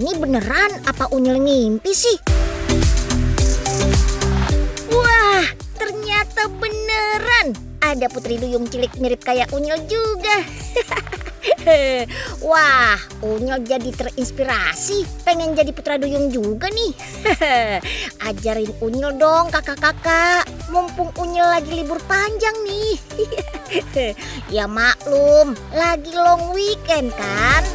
Ini beneran apa Unyil ngimpi sih? Wah, ternyata beneran. Ada putri duyung cilik mirip kayak Unyil juga. Wah, Unyil jadi terinspirasi. Pengen jadi putra duyung juga nih. Ajarin Unyil dong kakak-kakak. Mumpung Unyil lagi libur panjang nih. Ya maklum, lagi long weekend kan.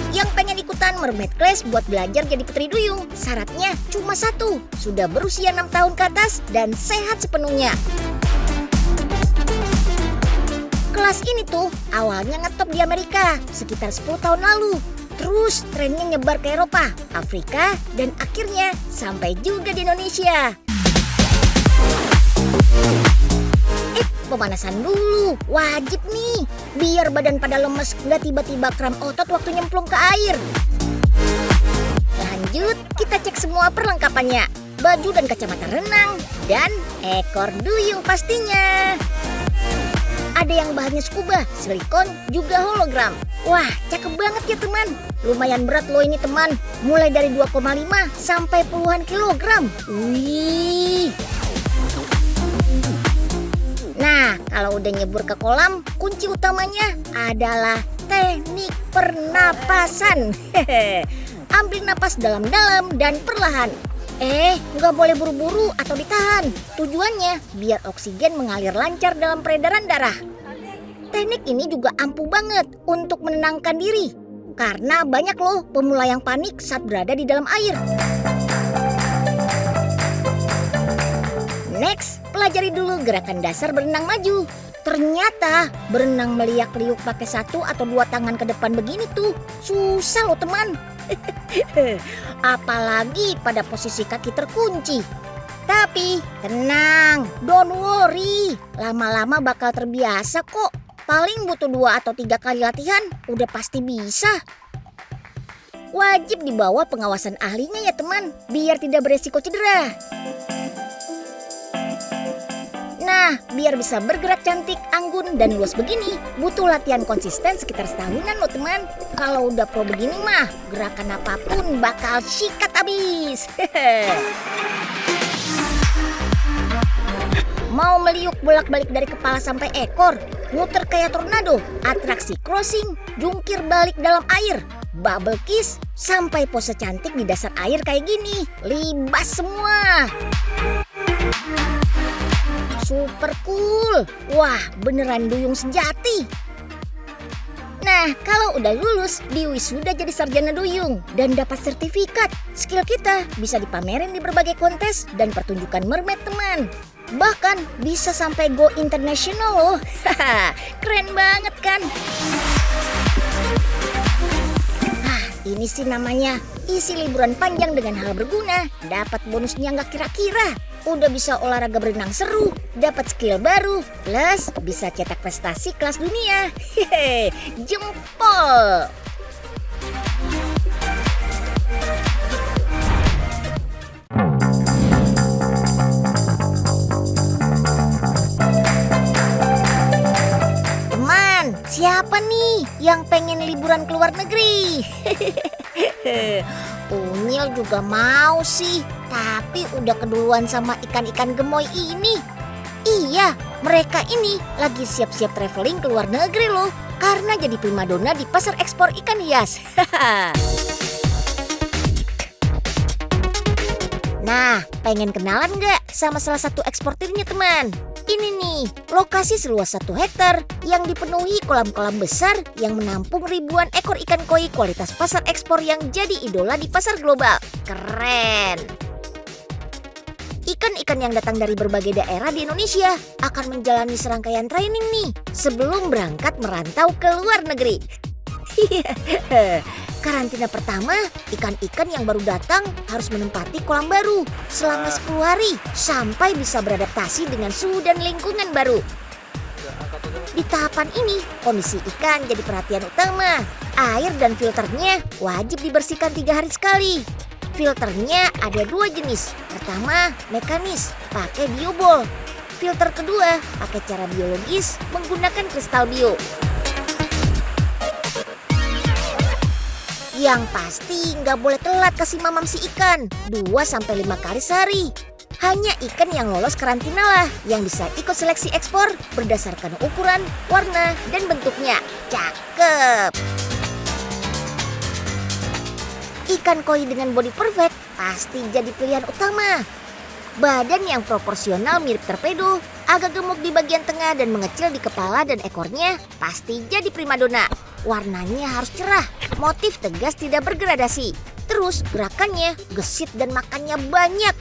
Yang pengen ikutan Mermaid Class buat belajar jadi putri duyung, syaratnya cuma satu, sudah berusia 6 tahun ke atas dan sehat sepenuhnya. Kelas ini tuh awalnya ngetop di Amerika sekitar 10 tahun lalu. Terus trennya nyebar ke Eropa, Afrika, dan akhirnya sampai juga di Indonesia. Pemanasan dulu, wajib nih, biar badan pada lemes nggak tiba-tiba kram otot waktu nyemplung ke air. Lanjut, kita cek semua perlengkapannya, baju dan kacamata renang, dan ekor duyung pastinya. Ada yang bahannya scuba, silikon, juga hologram. Wah, cakep banget ya teman. Lumayan berat loh ini teman, mulai dari 2,5 sampai puluhan kilogram. Wih. Nah, kalau udah nyebur ke kolam, kunci utamanya adalah teknik pernapasan. Ambil napas dalam-dalam dan perlahan. Nggak boleh buru-buru atau ditahan. Tujuannya biar oksigen mengalir lancar dalam peredaran darah. Teknik ini juga ampuh banget untuk menenangkan diri. Karena banyak loh pemula yang panik saat berada di dalam air. Next, pelajari dulu gerakan dasar berenang maju. Ternyata berenang meliak-liuk pakai 1 atau 2 tangan ke depan begini tuh susah loh teman. Apalagi pada posisi kaki terkunci. Tapi tenang, don't worry. Lama-lama bakal terbiasa kok. Paling butuh 2 atau 3 kali latihan, udah pasti bisa. Wajib dibawa pengawasan ahlinya ya teman, biar tidak beresiko cedera. Nah, biar bisa bergerak cantik, anggun, dan luas begini, butuh latihan konsisten sekitar setahunan loh teman. Kalau udah pro begini mah, gerakan apapun bakal sikat abis. Mau meliuk bolak-balik dari kepala sampai ekor, muter kayak tornado, atraksi crossing, jungkir balik dalam air, bubble kiss, sampai pose cantik di dasar air kayak gini, libas semua. Super cool. Wah, beneran duyung sejati. Nah, kalau udah lulus, diwisuda jadi sarjana duyung dan dapat sertifikat. Skill kita bisa dipamerin di berbagai kontes dan pertunjukan mermaid teman. Bahkan bisa sampai go international loh. Keren banget kan? Ini sih namanya isi liburan panjang dengan hal berguna. Dapat bonusnya nggak kira-kira. Udah bisa olahraga berenang seru, dapat skill baru, plus bisa cetak prestasi kelas dunia. Hehe, jempol. Teman, siapa nih yang pengen liburan ke luar negeri? Unyil juga mau sih, tapi udah keduluan sama ikan-ikan gemoy ini. Iya, mereka ini lagi siap-siap traveling ke luar negeri loh, karena jadi primadona di pasar ekspor ikan hias. Nah, pengen kenalan nggak sama salah satu eksportirnya teman? Ini nih, lokasi seluas 1 hektar yang dipenuhi kolam-kolam besar yang menampung ribuan ekor ikan koi kualitas pasar ekspor yang jadi idola di pasar global. Keren! Ikan-ikan yang datang dari berbagai daerah di Indonesia akan menjalani serangkaian training nih sebelum berangkat merantau ke luar negeri. Karantina pertama, ikan-ikan yang baru datang harus menempati kolam baru selama 10 hari sampai bisa beradaptasi dengan suhu dan lingkungan baru. Di tahapan ini, kondisi ikan jadi perhatian utama. Air dan filternya wajib dibersihkan 3 hari sekali. Filternya ada 2 jenis. Pertama, mekanis, pakai biobol. Filter kedua pakai cara biologis menggunakan kristal bio. Yang pasti nggak boleh telat kasih mamam si ikan 2-5 kali sehari. Hanya ikan yang lolos karantina lah yang bisa ikut seleksi ekspor berdasarkan ukuran, warna, dan bentuknya. Cakep! Ikan koi dengan body perfect pasti jadi pilihan utama. Badan yang proporsional mirip torpedo, agak gemuk di bagian tengah dan mengecil di kepala dan ekornya pasti jadi primadona. Warnanya harus cerah, motif tegas tidak bergradasi. Terus gerakannya gesit dan makannya banyak.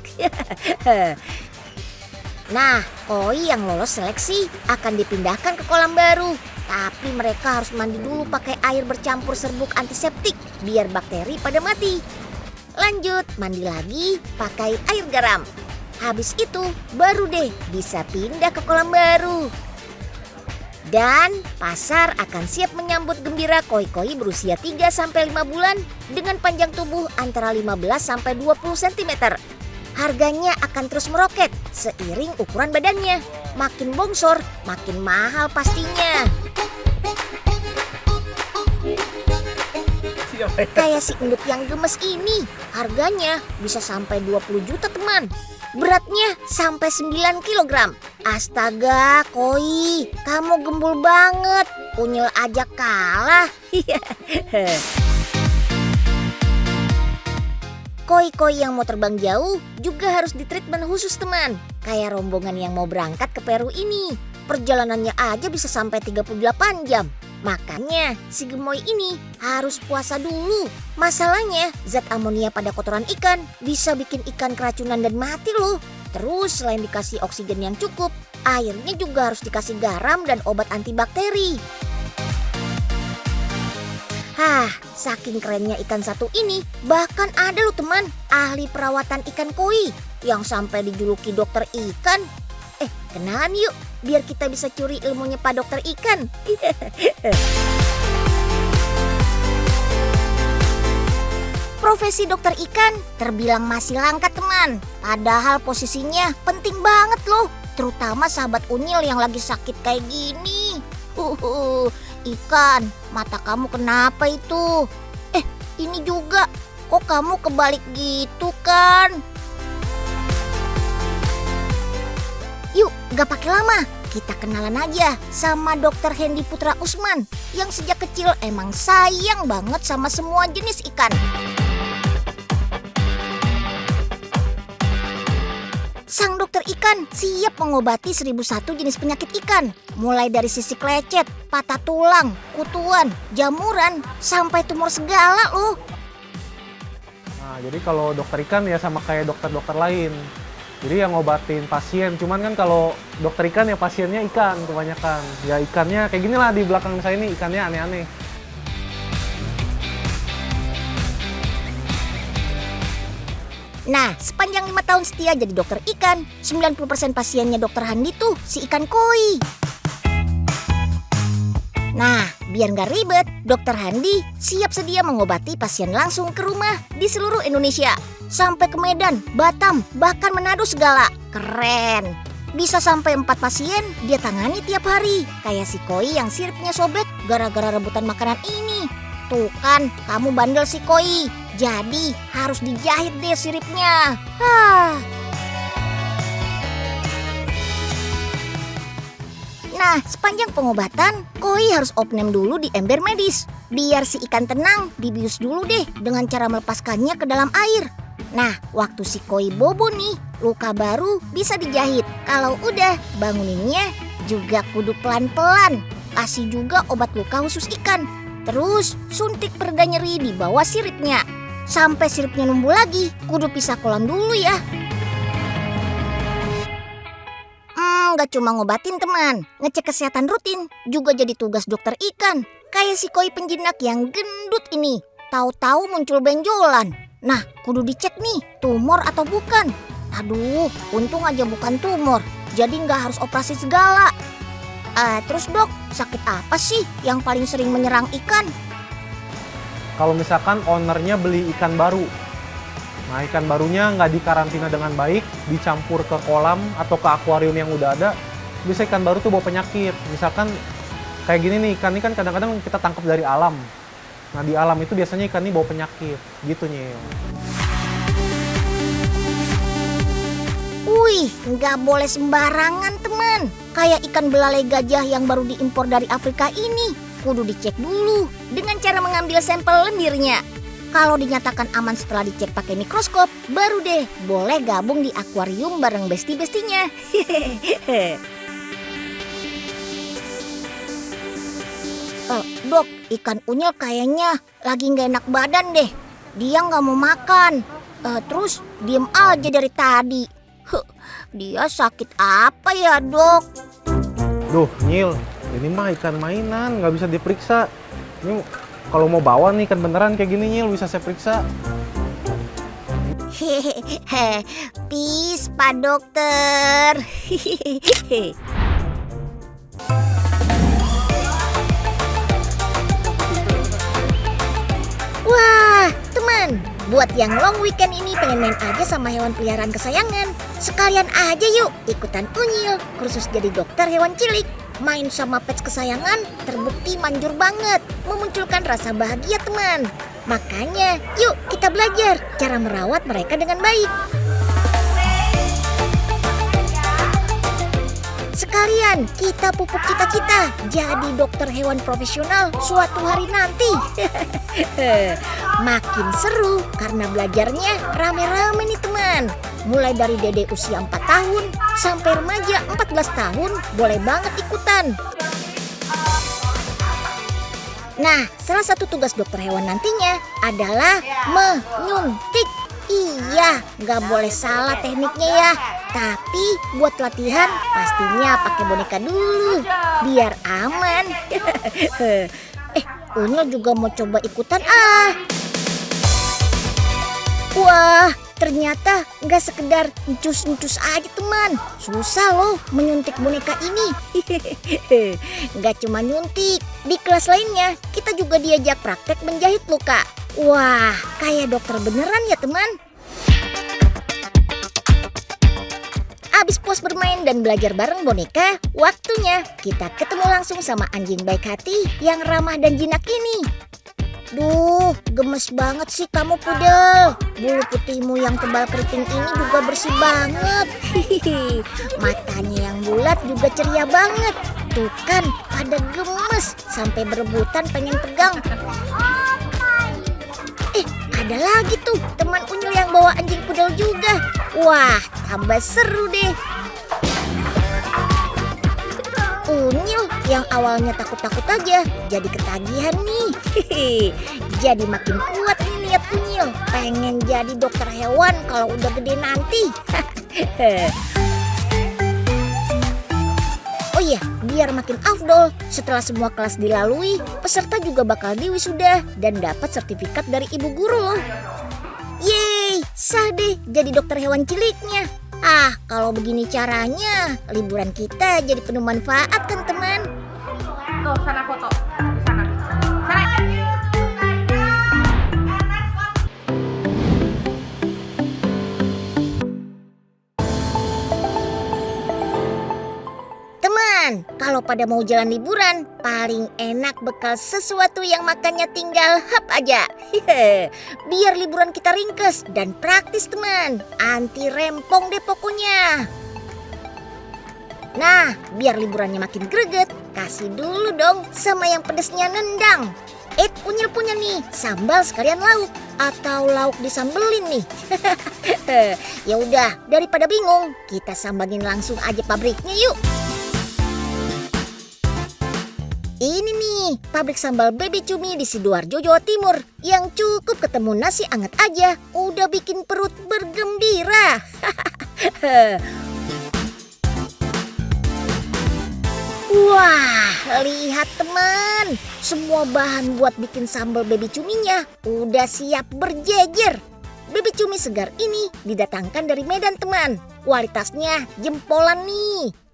Nah, koi yang lolos seleksi akan dipindahkan ke kolam baru. Tapi mereka harus mandi dulu pakai air bercampur serbuk antiseptik biar bakteri pada mati. Lanjut, mandi lagi pakai air garam. Habis itu baru deh bisa pindah ke kolam baru. Dan pasar akan siap menyambut gembira koi-koi berusia 3-5 bulan dengan panjang tubuh antara 15-20 cm. Harganya akan terus meroket seiring ukuran badannya. Makin bongsor, makin mahal pastinya. Kayak si endut yang gemes ini, harganya bisa sampai 20 juta teman. Beratnya sampai 9 kg. Astaga, koi, kamu gembul banget. Unyil aja kalah. Koi-koi yang mau terbang jauh juga harus ditreatment khusus teman. Kayak rombongan yang mau berangkat ke Peru ini. Perjalanannya aja bisa sampai 38 jam. Makanya si gemoy ini harus puasa dulu. Masalahnya zat amonia pada kotoran ikan bisa bikin ikan keracunan dan mati loh. Terus selain dikasih oksigen yang cukup, airnya juga harus dikasih garam dan obat antibakteri. Saking kerennya ikan satu ini, bahkan ada loh teman, ahli perawatan ikan koi yang sampai dijuluki dokter ikan. Kenalan yuk, biar kita bisa curi ilmunya Pak Dokter Ikan. Profesi dokter ikan terbilang masih langka teman. Padahal posisinya penting banget loh. Terutama sahabat unyil yang lagi sakit kayak gini. Ikan, mata kamu kenapa itu? Ini juga, kok kamu kebalik gitu kan? Yuk, gak pakai lama. Kita kenalan aja sama Dokter Hendy Putra Usman yang sejak kecil emang sayang banget sama semua jenis ikan. Sang dokter ikan siap mengobati 1001 jenis penyakit ikan. Mulai dari sisik lecet, patah tulang, kutuan, jamuran, sampai tumor segala loh. Nah, jadi kalau dokter ikan ya sama kayak dokter-dokter lain. Jadi yang ngobatin pasien, cuman kan kalau dokter ikan ya pasiennya ikan kebanyakan. Ya ikannya kayak gini lah di belakang saya ini, ikannya aneh-aneh. Nah, sepanjang 5 tahun setia jadi dokter ikan, 90% pasiennya dokter Hendy tuh si ikan koi. Nah, biar nggak ribet, dokter Hendy siap sedia mengobati pasien langsung ke rumah di seluruh Indonesia. Sampai ke Medan, Batam, bahkan Manado segala. Keren! Bisa sampai 4 pasien dia tangani tiap hari. Kayak si koi yang siripnya sobek gara-gara rebutan makanan ini. Tuh kan, kamu bandel si koi. Jadi harus dijahit deh siripnya. Nah, sepanjang pengobatan, koi harus opname dulu di ember medis. Biar si ikan tenang, dibius dulu deh dengan cara melepaskannya ke dalam air. Nah, waktu si koi bobo nih, luka baru bisa dijahit. Kalau udah, banguninnya juga kudu pelan-pelan. Kasih juga obat luka khusus ikan. Terus suntik pereda nyeri di bawah siripnya. Sampai siripnya numbuh lagi, kudu pisah kolam dulu ya. Gak cuma ngobatin teman, ngecek kesehatan rutin juga jadi tugas dokter ikan. Kayak si koi penjinak yang gendut ini, tahu-tahu muncul benjolan. Nah, kudu dicek nih, tumor atau bukan. Aduh, untung aja bukan tumor, jadi gak harus operasi segala. Terus dok, sakit apa sih yang paling sering menyerang ikan? Kalau misalkan ownernya beli ikan baru, Nah, ikan barunya nggak dikarantina dengan baik, dicampur ke kolam atau ke akuarium yang udah ada, bisa ikan baru tuh bawa penyakit. Misalkan kayak gini nih, ikan ini kan kadang-kadang kita tangkap dari alam. Nah, di alam itu biasanya ikan ini bawa penyakit, gitu Nyil. Wih, nggak boleh sembarangan teman. Kayak ikan belalai gajah yang baru diimpor dari Afrika ini. Kudu dicek dulu dengan cara mengambil sampel lendirnya. Kalau dinyatakan aman setelah dicek pakai mikroskop, baru deh boleh gabung di akuarium bareng besti-bestinya. Dok, ikan unyil kayaknya lagi nggak enak badan deh. Dia nggak mau makan. Terus diem aja dari tadi. Dia sakit apa ya, Dok? Duh, Nyil, ini mah ikan mainan, nggak bisa diperiksa. Ini kalau mau bawa nih ikan beneran kayak gini, Nyil, bisa saya periksa. Hehehe, peace, Pak Dokter. Wah, teman, buat yang long weekend ini pengen main aja sama hewan peliharaan kesayangan, sekalian aja yuk ikutan unyil, kursus jadi dokter hewan cilik. Main sama pets kesayangan terbukti manjur banget, memunculkan rasa bahagia teman. Makanya yuk kita belajar cara merawat mereka dengan baik. Sekalian kita pupuk cita-cita jadi dokter hewan profesional suatu hari nanti. Makin seru karena belajarnya rame-rame nih teman. Mulai dari dede usia 4 tahun sampai remaja 14 tahun boleh banget ikutan. Nah, salah satu tugas dokter hewan nantinya adalah menyuntik. Iya, nggak boleh salah tekniknya ya. Tapi buat latihan pastinya pakai boneka dulu, biar aman. Unyil juga mau coba ikutan ah. Wah, ternyata nggak sekedar encus-encus aja teman. Susah loh menyuntik boneka ini. Nggak cuma nyuntik, di kelas lainnya kita juga diajak praktek menjahit luka. Wah, kayak dokter beneran ya teman. Abis puas bermain dan belajar bareng boneka, waktunya kita ketemu langsung sama anjing baik hati yang ramah dan jinak ini. Duh, gemes banget sih kamu Pudel. Bulu putihmu yang tebal keriting ini juga bersih banget. Matanya yang bulat juga ceria banget. Tuh kan, pada gemes sampai berebutan pengen pegang. Ada lagi tuh teman unyil yang bawa anjing pudel juga. Wah, tambah seru deh. Unyil yang awalnya takut-takut aja jadi ketagihan nih. Jadi makin kuat nih niat unyil. Pengen jadi dokter hewan kalau udah gede nanti. Oh iya, biar makin afdol, setelah semua kelas dilalui, peserta juga bakal diwisuda dan dapat sertifikat dari ibu guru loh. Yeay, sah deh jadi dokter hewan ciliknya. Ah, kalau begini caranya, liburan kita jadi penuh manfaat kan teman? Tuh, sana foto. Di sana. Kalau pada mau jalan liburan, paling enak bekal sesuatu yang makannya tinggal hap aja. Biar liburan kita ringkes dan praktis teman. Anti rempong deh pokoknya. Nah, biar liburannya makin greget, kasih dulu dong sama yang pedesnya nendang. Unyil punya nih sambal sekalian lauk atau lauk disambelin nih. Ya udah, daripada bingung, kita sambangin langsung aja pabriknya yuk. Ini nih, pabrik sambal Baby Cumi di Sidoarjo, Jawa Timur. Yang cukup ketemu nasi anget aja, udah bikin perut bergembira. Wah, lihat teman. Semua bahan buat bikin sambal Baby Cuminya udah siap berjejer. Baby Cumi segar ini didatangkan dari Medan teman. Kualitasnya jempolan nih.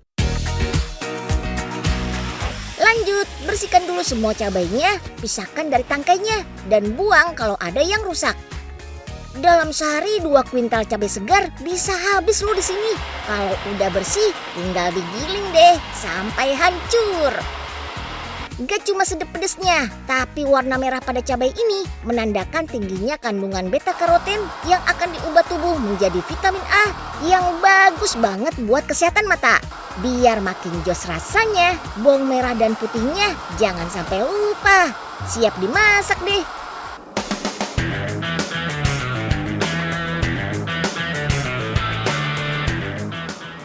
Lanjut, bersihkan dulu semua cabainya, pisahkan dari tangkainya, dan buang kalau ada yang rusak. Dalam sehari 2 kuintal cabai segar bisa habis loh di sini. Kalau udah bersih, tinggal digiling deh sampai hancur. Gak cuma sedep pedesnya, tapi warna merah pada cabai ini menandakan tingginya kandungan beta karoten yang akan diubah tubuh menjadi vitamin A yang bagus banget buat kesehatan mata. Biar makin jos rasanya, bawang merah dan putihnya jangan sampai lupa. Siap dimasak deh.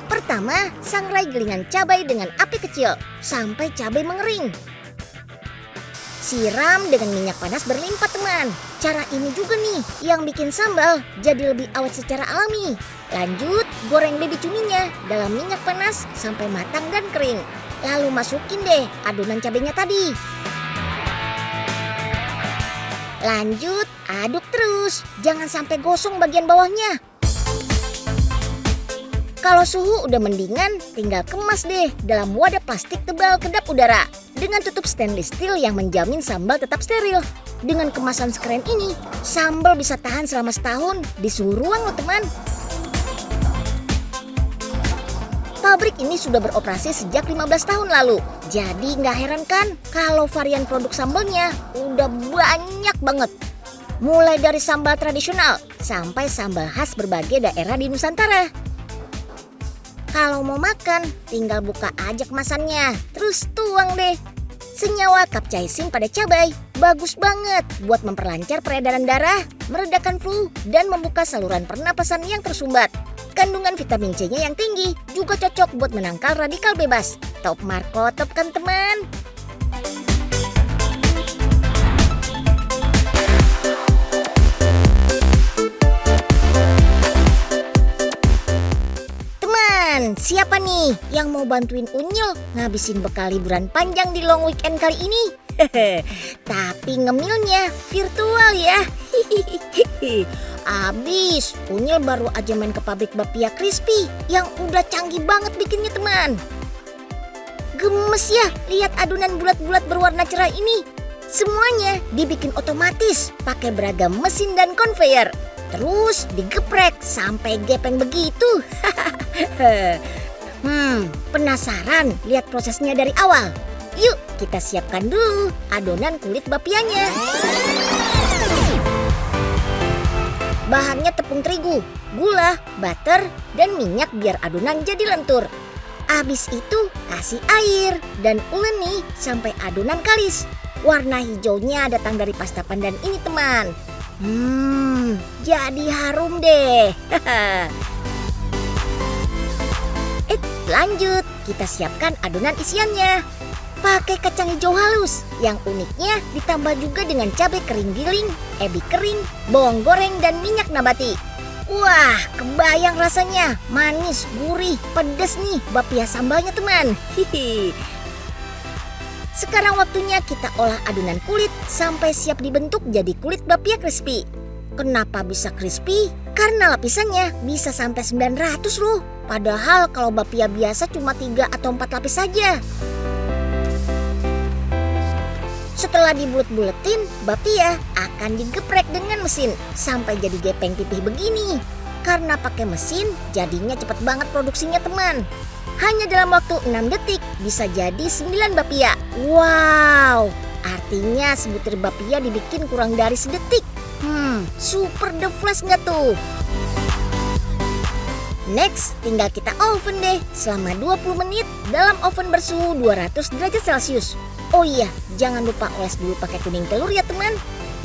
Pertama, sangrai gilingan cabai dengan api kecil sampai cabai mengering. Siram dengan minyak panas berlimpah teman. Cara ini juga nih yang bikin sambal jadi lebih awet secara alami. Lanjut, goreng baby cuminya dalam minyak panas sampai matang dan kering. Lalu masukin deh adonan cabainya tadi. Lanjut, aduk terus. Jangan sampai gosong bagian bawahnya. Kalau suhu udah mendingan, tinggal kemas deh dalam wadah plastik tebal kedap udara dengan tutup stainless steel yang menjamin sambal tetap steril. Dengan kemasan sekeren ini, sambal bisa tahan selama setahun di suhu ruang loh teman. Pabrik ini sudah beroperasi sejak 15 tahun lalu. Jadi nggak heran kan kalau varian produk sambalnya udah banyak banget. Mulai dari sambal tradisional sampai sambal khas berbagai daerah di Nusantara. Kalau mau makan, tinggal buka aja kemasannya, terus tuang deh. Senyawa capsaicin pada cabai, bagus banget buat memperlancar peredaran darah, meredakan flu, dan membuka saluran pernapasan yang tersumbat. Kandungan vitamin C-nya yang tinggi, juga cocok buat menangkal radikal bebas. Top Marco, top kan teman? Siapa nih yang mau bantuin Unyil ngabisin bekal liburan panjang di long weekend kali ini? Tapi ngemilnya virtual ya. Abis, Unyil baru aja main ke pabrik bapia crispy yang udah canggih banget bikinnya teman. Gemes ya lihat adonan bulat-bulat berwarna cerah ini. Semuanya dibikin otomatis pakai beragam mesin dan conveyor. Terus digeprek sampai gepeng begitu. Penasaran lihat prosesnya dari awal? Yuk kita siapkan dulu adonan kulit bapianya. Bahannya tepung terigu, gula, butter, dan minyak biar adonan jadi lentur. Abis itu kasih air dan uleni sampai adonan kalis. Warna hijaunya datang dari pasta pandan ini teman. Jadi harum deh. Lanjut, kita siapkan adonan isiannya. Pakai kacang hijau halus, yang uniknya ditambah juga dengan cabai kering giling, ebi kering, bawang goreng, dan minyak nabati. Wah, kebayang rasanya, manis, gurih, pedas nih bapia sambalnya teman. Hihi. Sekarang waktunya kita olah adonan kulit sampai siap dibentuk jadi kulit bapia crispy. Kenapa bisa crispy? Karena lapisannya bisa sampai 900 loh. Padahal kalau bapia biasa cuma 3 atau 4 lapis saja. Setelah dibulet-buletin, bapia akan digeprek dengan mesin sampai jadi gepeng pipih begini. Karena pakai mesin, jadinya cepat banget produksinya teman. Hanya dalam waktu 6 detik bisa jadi 9 bapia. Wow, artinya sebutir bapia dibikin kurang dari sedetik. Super the flash nggak tuh? Next, tinggal kita oven deh selama 20 menit dalam oven bersuhu 200 derajat Celcius. Oh iya, jangan lupa oles dulu pakai kuning telur ya teman.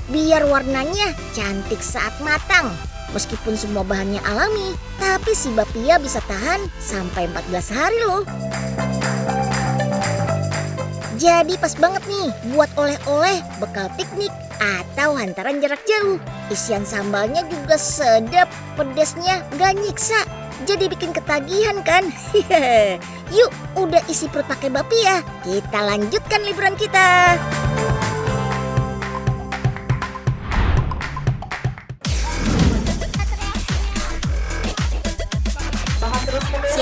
Biar warnanya cantik saat matang. Meskipun semua bahannya alami, tapi si bapia bisa tahan sampai 14 hari loh. Jadi pas banget nih buat oleh-oleh, bekal piknik, atau hantaran jarak jauh. Isian sambalnya juga sedap, pedasnya gak nyiksa. Jadi bikin ketagihan kan? Yuk, udah isi perut pakai bapia, kita lanjutkan liburan kita.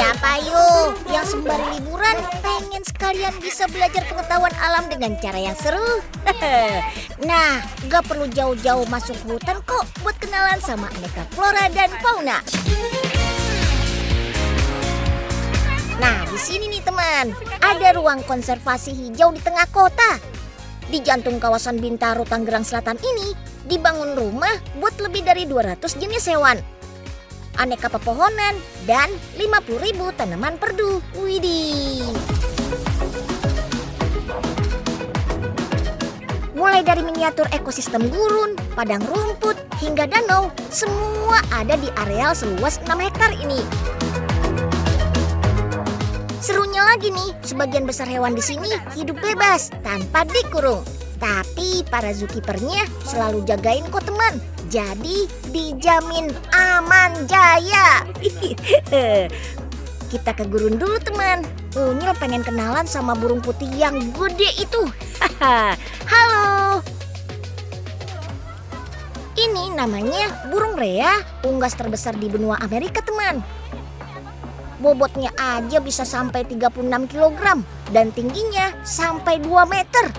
Siapa yuk yang sembari liburan pengen sekalian bisa belajar pengetahuan alam dengan cara yang seru? Nah, gak perlu jauh-jauh masuk hutan kok buat kenalan sama aneka flora dan fauna. Nah, di sini nih teman, ada ruang konservasi hijau di tengah kota. Di jantung kawasan Bintaro, Tangerang Selatan ini dibangun rumah buat lebih dari 200 jenis hewan, aneka pepohonan, dan 50.000 tanaman perdu. Widih. Mulai dari miniatur ekosistem gurun, padang rumput, hingga danau, semua ada di areal seluas 6 hektar ini. Serunya lagi nih, sebagian besar hewan di sini hidup bebas tanpa dikurung. Tapi para zookeepernya selalu jagain kok teman. Jadi dijamin aman jaya. Kita ke gurun dulu teman. Unyil pengen kenalan sama burung putih yang gede itu. Halo. Ini namanya burung rea, unggas terbesar di benua Amerika teman. Bobotnya aja bisa sampai 36 kg dan tingginya sampai 2 meter.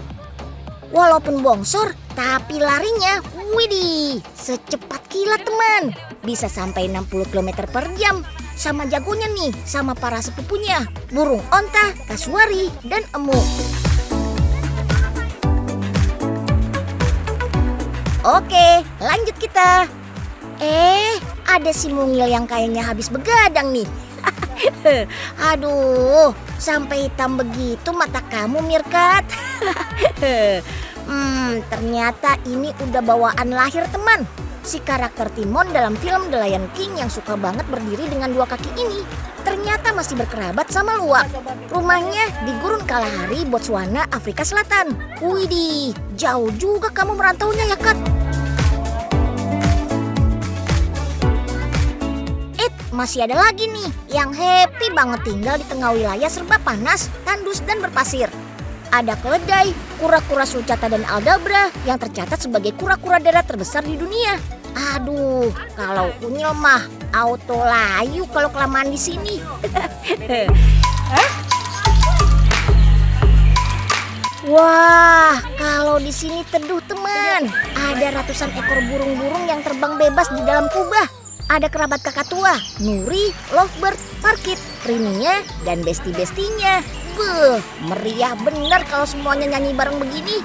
Walaupun bongsor, tapi larinya, widih, secepat kilat teman. Bisa sampai 60 km per jam. Sama jagonya nih, sama para sepupunya, burung onta, kasuari, dan emu. Oke, lanjut kita. Ada si mungil yang kayaknya habis begadang nih. Aduh, sampai hitam begitu mata kamu, Mirkat. Ternyata ini udah bawaan lahir teman. Si karakter Timon dalam film The Lion King yang suka banget berdiri dengan 2 kaki ini ternyata masih berkerabat sama luwak. Rumahnya di Gurun Kalahari, Botswana, Afrika Selatan. Widih, jauh juga kamu merantaunya ya, Kat. Masih ada lagi nih yang happy banget tinggal di tengah wilayah serba panas, tandus, dan berpasir. Ada keledai, kura-kura sulcata, dan aldabra yang tercatat sebagai kura-kura darat terbesar di dunia. Aduh, kalau Unyil mah auto layu kalau kelamaan di sini. Wah, kalau di sini teduh teman. Ada ratusan ekor burung-burung yang terbang bebas di dalam kubah. Ada kerabat kakak tua, Nuri, Lovebird, Parkit, Rinia, dan besti-bestinya. Beuh, meriah bener kalau semuanya nyanyi bareng begini.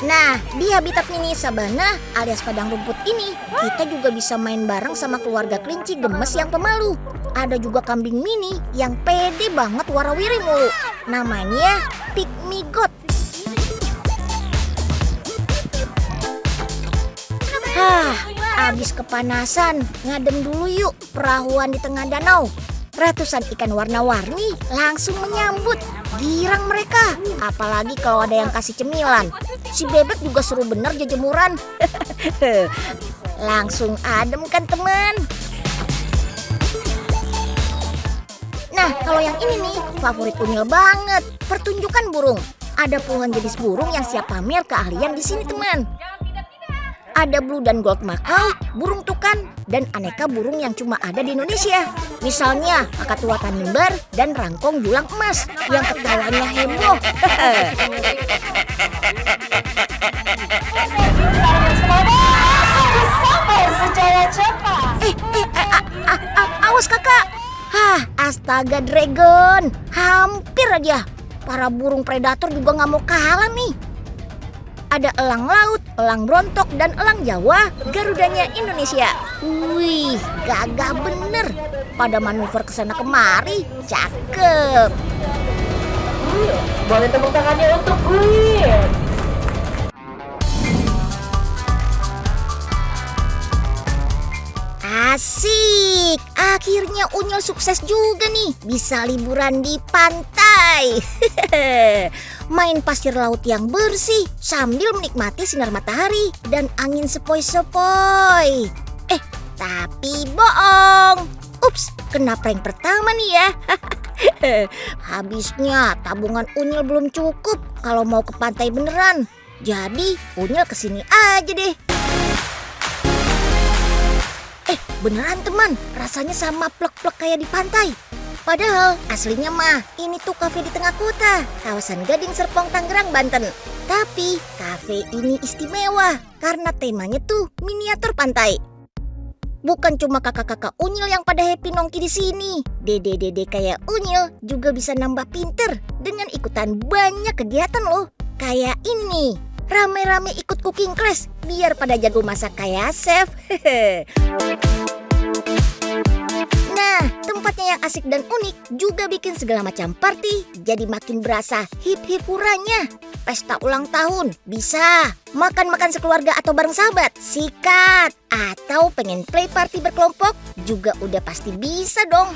Nah, di habitat mini sabana alias padang rumput ini, kita juga bisa main bareng sama keluarga kelinci gemes yang pemalu. Ada juga kambing mini yang pede banget warawiri mulu. Namanya Pygmy Goat. Abis kepanasan, ngadem dulu yuk perahuan di tengah danau. Ratusan ikan warna-warni langsung menyambut. Girang mereka, apalagi kalau ada yang kasih cemilan. Si bebek juga seru bener jejemuran. Langsung adem kan teman. Nah, kalau yang ini nih favorit Unyil banget, pertunjukan burung. Ada puluhan jenis burung yang siap pamer keahlian di sini teman. Ada blue dan gold makau, burung tukan, dan aneka burung yang cuma ada di Indonesia. Misalnya kakatua tanimbar dan rangkong julang emas yang ketawanya heboh. Awas kakak. Astaga dragon, hampir aja. Para burung predator juga nggak mau kalah nih. Ada elang laut, elang brontok, dan elang Jawa, garudanya Indonesia. Wih, gagah bener. Pada manuver kesana kemari, cakep. Boleh tepuk tangannya untuk Win. Asik, akhirnya Unyil sukses juga nih, bisa liburan di pantai. Main pasir laut yang bersih sambil menikmati sinar matahari dan angin sepoi-sepoi. Tapi bohong. Ups, kena prank pertama nih ya. Habisnya tabungan Unyil belum cukup kalau mau ke pantai beneran. Jadi Unyil kesini aja deh. beneran teman, rasanya sama plek-plek kayak di pantai. Padahal aslinya mah ini tuh kafe di tengah kota, kawasan Gading Serpong, Tangerang, Banten. Tapi kafe ini istimewa karena temanya tuh miniatur pantai. Bukan cuma kakak-kakak Unyil yang pada happy nongki di sini. Dede-dede kayak Unyil juga bisa nambah pinter dengan ikutan banyak kegiatan loh. Kayak ini, rame-rame ikut cooking class biar pada jago masak kayak chef. Nah, tempatnya yang asik dan unik juga bikin segala macam party jadi makin berasa hip-hip huranya. Pesta ulang tahun bisa, makan-makan sekeluarga atau bareng sahabat, sikat. Atau pengen play party berkelompok juga udah pasti bisa dong.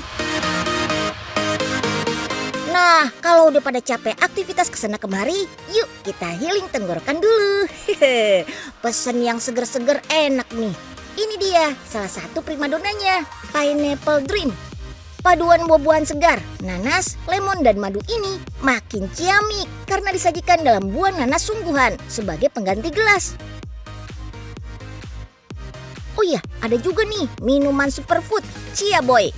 Nah, kalau udah pada capek aktivitas kesana kemari, yuk kita healing tenggorokan dulu. Pesen yang seger-seger enak nih. Ini dia salah satu primadonanya, Pineapple Dream. Paduan buah-buahan segar, nanas, lemon, dan madu ini makin ciamik karena disajikan dalam buah nanas sungguhan sebagai pengganti gelas. Oh iya, ada juga nih minuman superfood, Chia Boy.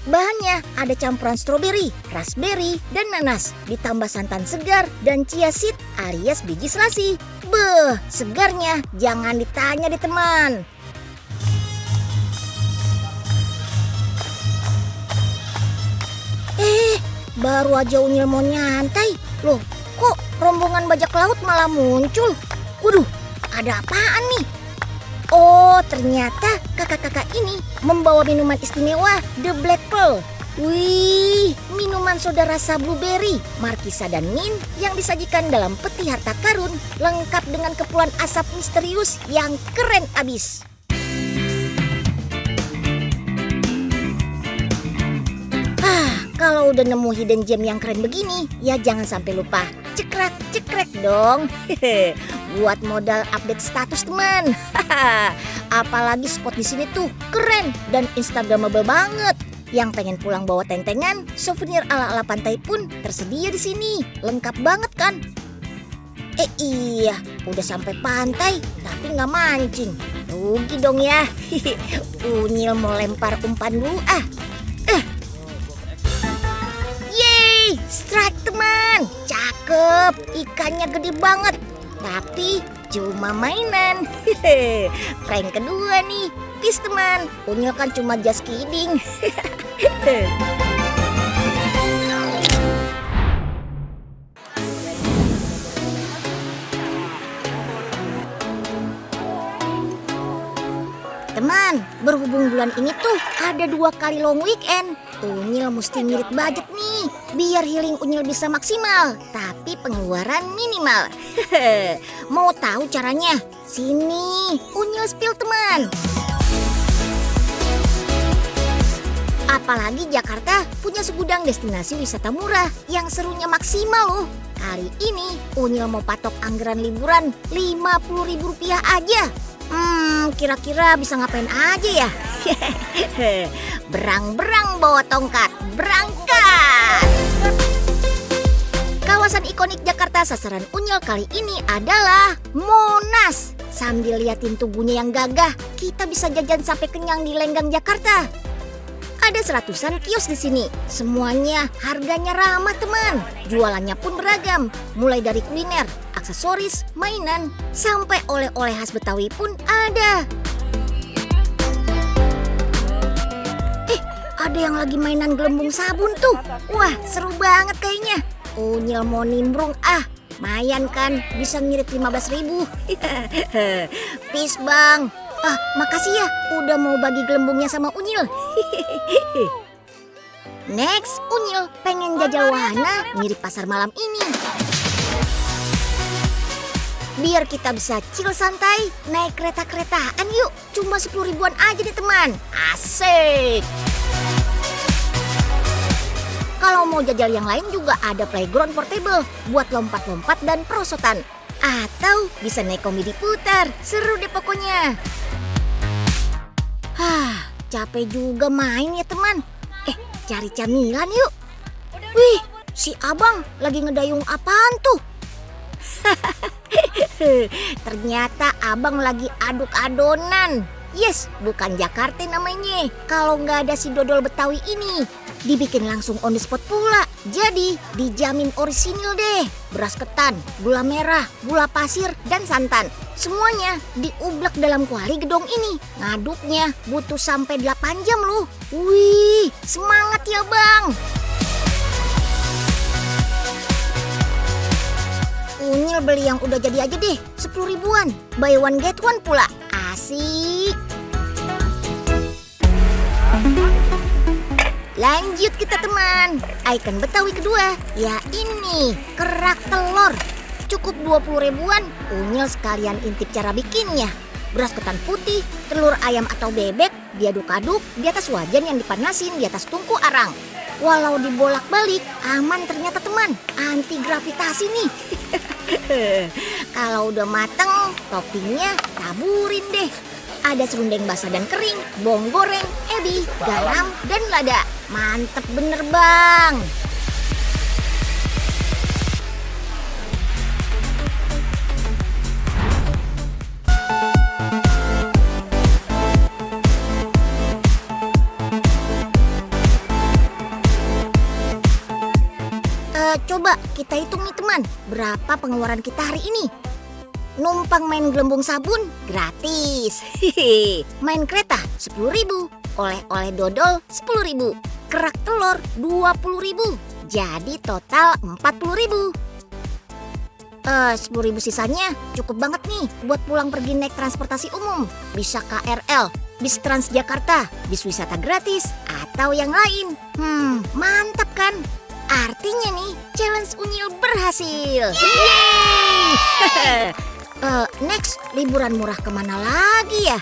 Bahannya ada campuran stroberi, raspberry, dan nanas, ditambah santan segar dan chia seed alias biji selasi. Beuh, segarnya jangan ditanya deh teman. Baru aja Unyil mau nyantai, loh kok rombongan bajak laut malah muncul? Waduh, ada apaan nih? Oh, ternyata kakak-kakak ini membawa minuman istimewa The Black Pearl. Wih, minuman soda rasa blueberry, markisa dan mint yang disajikan dalam peti harta karun, lengkap dengan kepulan asap misterius yang keren abis. Kalau udah nemu hidden gem yang keren begini, ya jangan sampai lupa cekrek dong. Buat modal update status teman. Apalagi spot di sini tuh keren dan instagramable banget. Yang pengen pulang bawa tentengan, souvenir ala-ala pantai pun tersedia di sini. Lengkap banget kan? Iya, udah sampai pantai tapi nggak mancing. Rugi dong ya. Unyil mau lempar umpan dulu ah. Strike teman, cakep, ikannya gede banget, tapi cuma mainan. Prank kedua nih, peace teman, Unyil kan cuma just kidding. Teman, berhubung bulan ini tuh ada 2 kali long weekend. Unyil mesti ngirit budget nih, biar healing Unyil bisa maksimal, tapi pengeluaran minimal. Mau tahu caranya? Sini, Unyil spill teman. Apalagi Jakarta punya segudang destinasi wisata murah yang serunya maksimal loh. Kali ini Unyil mau patok anggaran liburan Rp50.000 aja. Kira-kira bisa ngapain aja ya? Berang-berang bawa tongkat, berangkat! Kawasan ikonik Jakarta sasaran Unyil kali ini adalah Monas. Sambil liatin tubuhnya yang gagah, kita bisa jajan sampai kenyang di Lenggang Jakarta. Ada seratusan kios di sini. Semuanya harganya ramah teman. Jualannya pun beragam, mulai dari kuliner, aksesoris, mainan, sampai oleh-oleh khas Betawi pun ada. Ada yang lagi mainan gelembung sabun tuh. Wah, seru banget kayaknya. Unyil mau nimbrung ah. Mayan kan, bisa ngirit 15.000. Peace bang. Makasih ya udah mau bagi gelembungnya sama Unyil. Next, Unyil pengen jajal wahana mirip pasar malam ini. Biar kita bisa chill santai, naik kereta-keretaan yuk. Cuma 10 ribuan aja nih teman. Asik. Kalau mau jajal yang lain juga ada playground portable buat lompat-lompat dan perosotan. Atau bisa naik komedi putar, seru deh pokoknya. Capek juga main ya teman. Cari camilan yuk. Wih, si abang lagi ngedayung apaan tuh? Ternyata abang lagi aduk adonan. Yes, bukan Jakarta namanya. Kalau nggak ada si dodol Betawi ini, dibikin langsung on the spot pula. Jadi dijamin orisinil deh. Beras ketan, gula merah, gula pasir, dan santan. Semuanya diublek dalam kuali gedong ini. Ngaduknya butuh sampai 8 jam loh. Wih, semangat ya bang. Unyil beli yang udah jadi aja deh, 10 ribuan. Buy one get one pula. Asik. Lanjut kita teman. Icon Betawi kedua, ya ini kerak telur. Cukup 20 ribuan, Unyil sekalian intip cara bikinnya. Beras ketan putih, telur ayam atau bebek, diaduk-aduk di atas wajan yang dipanasin di atas tungku arang. Walau dibolak-balik, aman ternyata teman. Anti gravitasi nih. Kalau udah mateng, toppingnya taburin deh. Ada serundeng basah dan kering, bawang goreng, ebi, garam, dan lada. Mantep bener bang. Coba kita hitung nih teman, berapa pengeluaran kita hari ini? Numpang main gelembung sabun gratis. Main kereta 10 ribu, oleh-oleh dodol 10 ribu, kerak telur 20 ribu. Jadi total 40 ribu. 10 ribu sisanya cukup banget nih buat pulang pergi naik transportasi umum. Bisa KRL, bis Transjakarta, bis wisata gratis, atau yang lain. Mantap kan? Artinya nih, challenge Unyil berhasil. Yeay! Next, liburan murah kemana lagi ya?